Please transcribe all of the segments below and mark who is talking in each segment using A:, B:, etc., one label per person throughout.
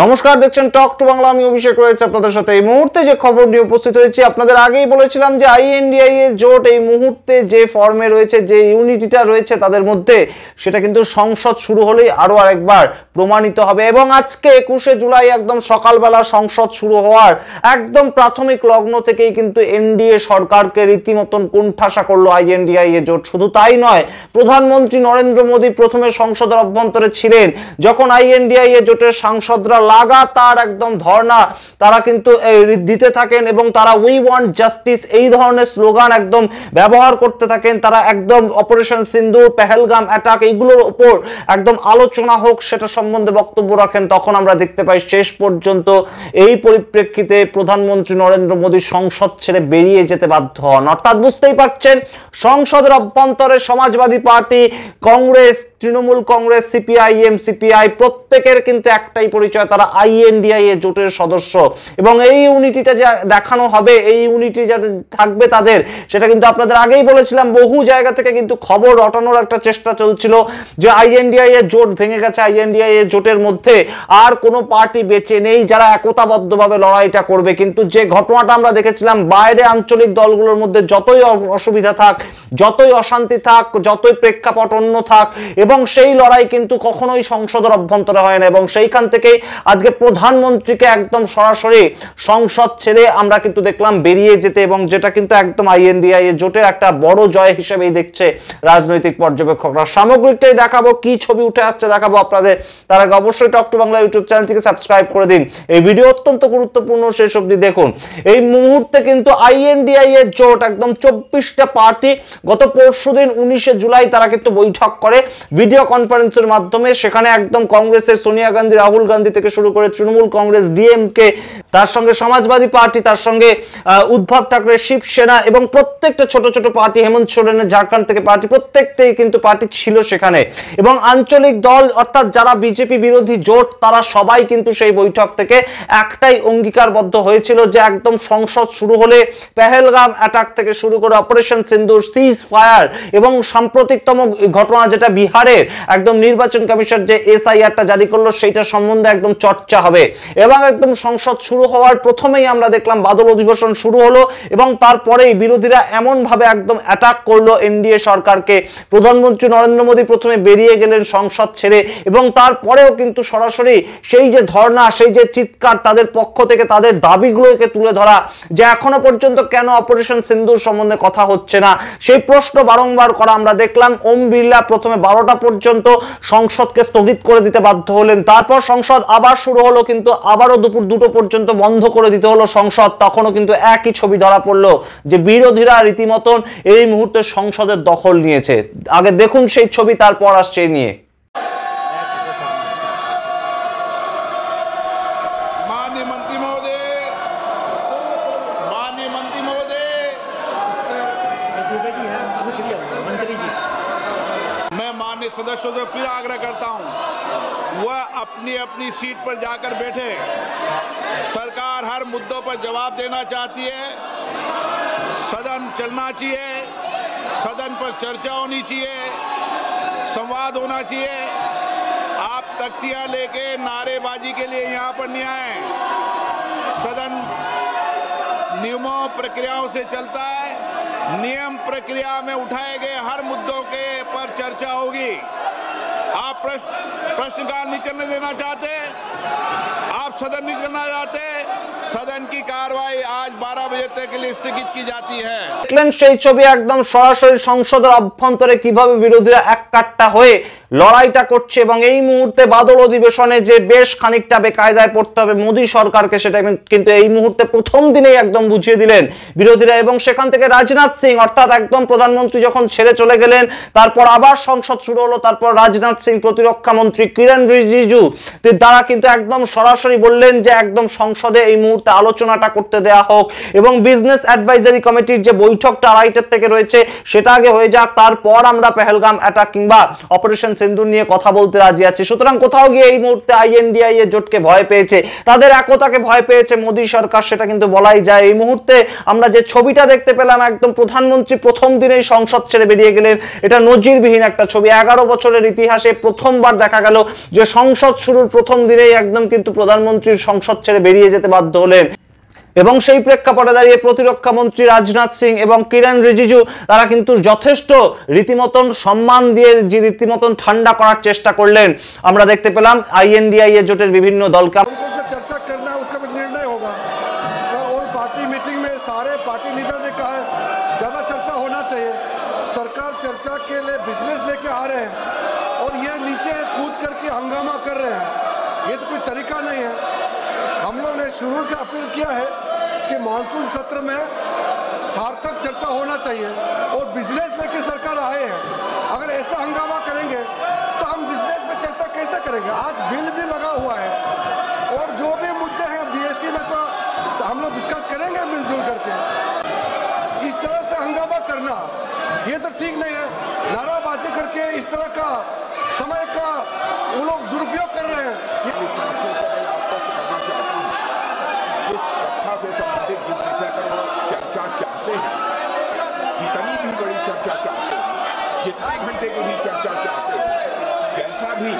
A: নমস্কার, দেখছেন talk to Bangla. আমি অভিষেক রয়েছে আপনাদের সাথে। এই মুহূর্তে যে খবর নিয়ে উপস্থিত হয়েছি, আপনাদের আগেই বলেছিলাম যে আইএনডিআইএ জোট এই মুহূর্তে যে ফর্মে রয়েছে, যে ইউনিটিটা রয়েছে তাদের মধ্যে, সেটা কিন্তু সংসদ শুরু হলেই আরো আরেকবার প্রমাণিত হবে। এবং আজকে 21শে জুলাই একদম সকালবেলা সংসদ শুরু হওয়ার একদম প্রাথমিক লগ্ন থেকেই কিন্তু এনডিএ সরকারকে রীতিমতন কোণঠাসা করলো আইএনডিআইএ জোট। শুধু তাই নয়, প্রধানমন্ত্রী নরেন্দ্র মোদী প্রথমে সংসদের অভ্যন্তরে ছিলেন, যখন আইএনডিআইএ জোটের সাংসদরা লাগাতার একদম ধর্ণা তারা কিন্তু দিতে থাকেন এবং তারা উই ওয়ান্ট জাস্টিস এই ধরনের স্লোগান একদম ব্যবহার করতে থাকেন। তারা একদম অপারেশন সিন্দুর, পেহেলগাম অ্যাটাক এইগুলোর উপর একদম আলোচনা হোক সেটা সম্বন্ধে বক্তব্য রাখেন। তখন আমরা দেখতে পাই শেষ পর্যন্ত এই পরিপ্রেক্ষিতে প্রধানমন্ত্রী নরেন্দ্র মোদী সংসদ ছেড়ে বেরিয়ে যেতে বাধ্য হন। অর্থাৎ বুঝতেই পারছেন, সংসদের অভ্যন্তরে Samajwadi party, Congress, Trinamool Congress, CPIM, CPI প্রত্যেকের কিন্তু একটাই পরিচয়, তারা আইএনডিআইএ জোটের সদস্য। এবং এই ইউনিটিটা যা দেখানো হবে, এই ইউনিটি যা থাকবে তাদের, সেটা কিন্তু আপনাদের আগেই বলেছিলাম। বহু জায়গা থেকে কিন্তু খবর রটানোর একটা চেষ্টা চলছিল যে আইএনডিআইএ জোট ভেঙে গেছে, আইএনডিআইএ জোটের মধ্যে আর কোনো পার্টি বেঁচে নেই যারা একতাবদ্ধভাবে লড়াইটা করবে। কিন্তু যে ঘটনাটা আমরা দেখেছিলাম, বাইরে আঞ্চলিক দলগুলোর মধ্যে যতই অসুবিধা থাক, যতই অশান্তি থাক, যতই প্রেক্ষাপট অন্য থাক, এবং সেই লড়াই কিন্তু কখনোই সংসদের অভ্যন্তরে হয় না। এবং সেইখান থেকে আজকে প্রধানমন্ত্রীকে একদম সরাসরি সংসদ ছেড়ে আমরা কিন্তু দেখলাম বেরিয়ে যেতে, এবং যেটা কিন্তু একদম আইএনডিআইএ জোটের একটা বড় জয় হিসেবেই দেখছে রাজনৈতিক পর্যবেক্ষকরা। সামগ্রিকটাই দেখাবো, কি ছবি উঠে আসছে দেখাবো আপনাদের। তার আগে অবশ্যই টক টু বাংলা ইউটিউব চ্যানেলটিকে সাবস্ক্রাইব করে দিন। এই ভিডিও অত্যন্ত গুরুত্বপূর্ণ, শেষ অবধি দেখুন। এই মুহূর্তে কিন্তু আইএনডিআইএ জোট একদম 24টা পার্টি গত পরশুদিন 19শে জুলাই তারা কিন্তু বৈঠক করে ভিডিও কনফারেন্সের মাধ্যমে। সেখানে একদম কংগ্রেসের সোনিয়া গান্ধী, রাহুল গান্ধী থেকে শুরু করে তৃণমূল কংগ্রেস, ডিএমকে, তার সঙ্গে সমাজবাদী পার্টি, তার সঙ্গে উদ্ধব ঠাকরে শিবসেনা এবং প্রত্যেকটা ছোট ছোট পার্টি, হেমন্ত সোরেনের ঝাড়খণ্ড থেকে পার্টি, প্রত্যেকটাই কিন্তু পার্টি ছিল সেখানে। এবং আঞ্চলিক দল অর্থাৎ যারা বিজেপি বিরোধী জোট, তারা সবাই কিন্তু সেই বৈঠক থেকে একটাই অঙ্গীকারবদ্ধ হয়েছিল যে একদম সংসদ শুরু হলে পেহেলগাম অ্যাটাক থেকে শুরু করে অপারেশন সিন্দুর, সিজ ফায়ার এবং সাম্প্রতিকতম ঘটনা যেটা বিহারের একদম নির্বাচন কমিশন যে এসআইআরটা জারি করলো, সেইটা সম্বন্ধে একদম চর্চা হবে। এবং একদম সংসদ শুরু হওয়ার প্রথমেই আমরা দেখলাম বাদল অধিবেশন শুরু হলো, এবং তারপরেই বিরোধীরা এমন ভাবে একদম অ্যাটাক করলো এনডিএ সরকারকে। প্রধানমন্ত্রী নরেন্দ্র মোদী প্রথমে বেরিয়ে গেলেন সংসদ ছেড়ে, এবং তারপরেও কিন্তু সরাসরি সেই যে ধর্ণা, সেই যে চিৎকার, তাদের পক্ষ থেকে তাদের দাবিগুলোকে তুলে ধরা, যে এখনো পর্যন্ত কেন অপারেশন সিন্দুর সম্বন্ধে কথা হচ্ছে না, সেই প্রশ্ন বারংবার করা আমরা দেখলাম। ওম বিড়লা প্রথমে 12টা পর্যন্ত সংসদকে স্থগিত করে দিতে বাধ্য হলেন। তারপর সংসদ আবার শুরু হলো, কিন্তু আবারও দুপুর 2টো পর্যন্ত বন্ধ করে দিতে হলো সংসদ। তখনও কিন্তু একই ছবি ধরা পড়লো যে বিরোধীরা রীতিমতন এই মুহূর্তে সংসদের দখল নিয়েছে। আগে দেখুন সেই ছবি, তারপর আসছে নিয়ে।
B: सदस्यों से फिर आग्रह करता हूं, वह अपनी अपनी सीट पर जाकर बैठे। सरकार हर मुद्दों पर जवाब देना चाहती है, सदन चलना चाहिए, सदन पर चर्चा होनी चाहिए, संवाद होना चाहिए। आप तख्तियां लेके नारेबाजी के लिए यहां पर नहीं आए। सदन नियमों प्रक्रियाओं से चलता है, नियम प्रक्रिया में उठाए गए हर मुद्दों के पर चर्चा होगी। आप प्रश्नकाल नहीं चलने देना चाहते, आप सदन नहीं करना चाहते, सदन की कार्रवाई आज 12 बजे तक के लिए स्थगित की जाती है।
A: দেখলেন সেই ছবি, একদম সরাসরি সংসদের অভ্যন্তরে কিভাবে বিরোধীরা এক কাট্টা হয়ে লড়াইটা করছে। এবং এই মুহূর্তে বাদল অধিবেশনে যে বেশ খানিকটা বেকায়দায় পড়তে হবে মোদী সরকারকে, সেটা কিন্তু এই মুহূর্তে প্রথম দিনেই একদম বুঝিয়ে দিলেন বিরোধীরা। এবং সেখান থেকে রাজনাথ সিং, অর্থাৎ একদম প্রধানমন্ত্রী যখন ছেড়ে চলে গেলেন, তারপর আবার সংসদ শুরু হলো। তারপর রাজনাথ সিং, প্রতিরক্ষা মন্ত্রী কিরণ রিজিজু, তারা কিন্তু একদম সরাসরি বললেন যে একদম সংসদে এই মুহূর্তে মুহূর্তে আলোচনাটা করতে দেয়া হোক এবং বিজনেস অ্যাডভাইজারি কমিটির যে বৈঠকটা 2:30 থেকে রয়েছে সেটা আগে হয়ে যাক, তারপর আমরা পেহেলগাম অ্যাটাক কিংবা অপারেশন সিন্দুর নিয়ে কথা বলতে রাজি আছি। সুতরাং কোথাও গিয়ে এই মুহূর্তে INDIA জোটকে ভয় পেয়েছে, তাদের একতাকে ভয় পেয়েছে মোদী সরকার, সেটা কিন্তু বলাই যায়। এই মুহূর্তে আমরা যে ছবিটা দেখতে পেলাম, একদম প্রধানমন্ত্রী প্রথম দিনেই সংসদ ছেড়ে বেরিয়ে গেলেন, এটা নজিরবিহীন একটা ছবি। 11 বছরের ইতিহাসে প্রথমবার দেখা গেল যে সংসদ শুরুর প্রথম দিনেই একদম কিন্তু প্রধানমন্ত্রীর সংসদ ছেড়ে বেরিয়ে যেতে বাধ্য হলেন। এবং সেই প্রেক্ষাপটে দাঁড়িয়ে প্রতিরক্ষা মন্ত্রী রাজনাথ সিং এবং কিরণ রিজিজু তারা কিন্তু যথেষ্ট রীতিমতন সম্মান দিয়ে যে রীতিমতন ঠান্ডা করার চেষ্টা করলেন। আমরা দেখতে পেলাম INDIA জোটের বিভিন্ন দলকে
C: चर्चा करना है, उसका भी निर्णय होगा। और पार्टी मीटिंग में सारे पार्टी लीडर ने कहा है ज़्यादा चर्चा होना चाहिए। सरकार चर्चा के लिए बिजनेस लेके आ रहे हैं और ये नीचे कूद करके हंगामा कर रहे हैं, ये तो कोई तरीका नहीं है। हम लोग ने शुरू से अपील किया है कि मानसून सत्र में सार्थक चर्चा होना चाहिए और बिजनेस लेके सरकार आए हैं। अगर ऐसा हंगामा करेंगे तो हम बिजनेस में चर्चा कैसे करेंगे? आज बिल भी लगा हुआ है और जो भी मुद्दे हैं BSc में तो हम लोग डिस्कस करेंगे मिलजुल करके। इस तरह से हंगामा करना ये तो ठीक नहीं है। नाराबाजी करके इस तरह का समय का वो लोग दुरुपयोग कर रहे हैं।
D: चर्चा चाहते हैं, जितनी भी बड़ी चर्चा चाहते हैं, जितने घंटे की भी चर्चा चाहते हैं, जैसा भी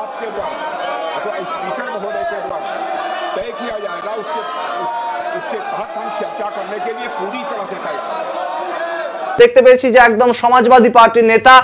D: आपके द्वारा अथवा स्पीकर महोदय के द्वारा तय किया जाएगा उसके तहत हम चर्चा करने के लिए पूरी तरह से तैयार हैं।
A: দেখতে পেয়েছি যে একদম সমাজবাদী পার্টির নেতা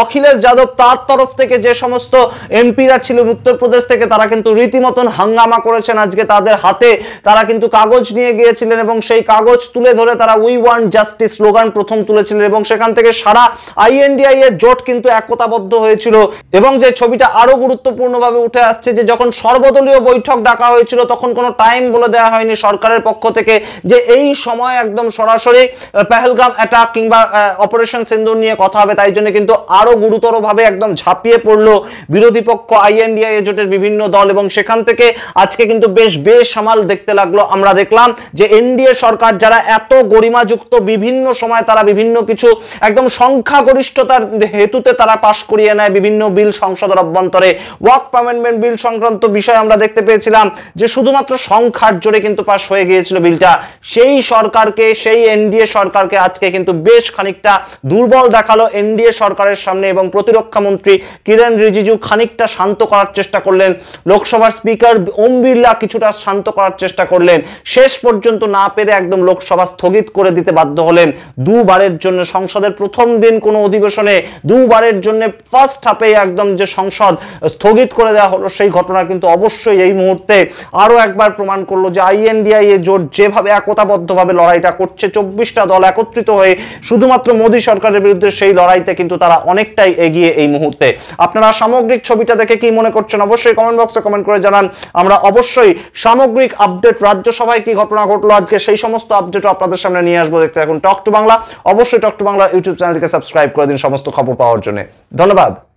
A: অখিলেশ যাদব তার তরফ থেকে যে সমস্ত এমপিরা ছিলেন উত্তরপ্রদেশ থেকে তারা কিন্তু রীতিমতন হাঙ্গামা করেছেন। আজকে তাদের হাতে তারা কিন্তু কাগজ নিয়ে গিয়েছিলেন এবং সেই কাগজ তুলে ধরে তারা উই ওয়ান্ট জাস্টিস স্লোগান প্রথম তুলেছিলেন এবং সেখান থেকে সারা INDIA জোট কিন্তু একতাবদ্ধ হয়েছিল। এবং যে ছবিটা আরো গুরুত্বপূর্ণভাবে উঠে আসছে যে যখন সর্বদলীয় বৈঠক ডাকা হয়েছিল তখন কোনো টাইম বলে দেওয়া হয়নি সরকারের পক্ষ থেকে যে এই সময় একদম সরাসরি পেহেলগাম অ্যাটাক কিংবা অপারেশন সিন্দুর নিয়ে কথা হবে। তাই জন্য কিন্তু আরো গুরুতরভাবে একদম ঝাঁপিয়ে পড়লো বিরোধী পক্ষ INDIA জোটের বিভিন্ন দল এবং সেখান থেকে আজকে কিন্তু বেশ বেসামাল দেখতে লাগলো। আমরা দেখলাম যে NDA সরকার যারা এত গরিমাযুক্ত বিভিন্ন সময় তারা বিভিন্ন কিছু একদম সংখ্যাগরিষ্ঠতার হেতুতে তারা পাশ করিয়ে নেয় বিভিন্ন বিল সংসদের অভ্যন্তরে। ওয়ার্ক অ্যামেন্ডমেন্ট বিল সংক্রান্ত বিষয় আমরা দেখতে পেয়েছিলাম যে শুধুমাত্র সংখ্যার জোরে কিন্তু পাশ হয়ে গিয়েছিল বিলটা। সেই সরকারকে সেই NDA সরকারকে আজকে কিন্তু বেশ খানিকটা দুর্বল দেখালো NDA সরকারের সামনে এবং প্রতিরক্ষা মন্ত্রী কিরণ রিজিজু খানিকটা শান্ত করার চেষ্টা করলেন। লোকসভার স্পিকার ওম বিড়লা কিছুটা শান্ত করার চেষ্টা করলেন, শেষ পর্যন্ত না পেরে একদম লোকসভা স্থগিত করে দিতে বাধ্য হলেন। দুবারের জন্য সংসদের প্রথম দিন কোনো অধিবেশনে দুবারের জন্য ফার্স্ট হাফে একদম যে সংসদ স্থগিত করে দেওয়া হলো সেই ঘটনা কিন্তু অবশ্যই এই মুহূর্তে আরো একবার প্রমাণ করলো যে INDIA জোট যেভাবে একতাবদ্ধভাবে লড়াইটা করছে 24টা দল একত্রিত হয়ে শুধুমাত্র মোদী সরকারের বিরুদ্ধে সেই লড়াইতে কিন্তু তারা অনেকটাই এগিয়ে এই মুহূর্তে। আপনারা সামগ্রিক ছবিটা দেখে কি মনে করছেন অবশ্যই কমেন্ট বক্সে কমেন্ট করে জানান। আমরা অবশ্যই সামগ্রিক আপডেট রাজ্যসভায় কি ঘটনা ঘটলো আজকে সেই সমস্ত আপডেটও আপনাদের সামনে নিয়ে আসবো। দেখতে থাকুন টক টু বাংলা। অবশ্যই টক টু বাংলা ইউটিউব চ্যানেলটিকে সাবস্ক্রাইব করে দিন সমস্ত খবর পাওয়ার জন্য। ধন্যবাদ।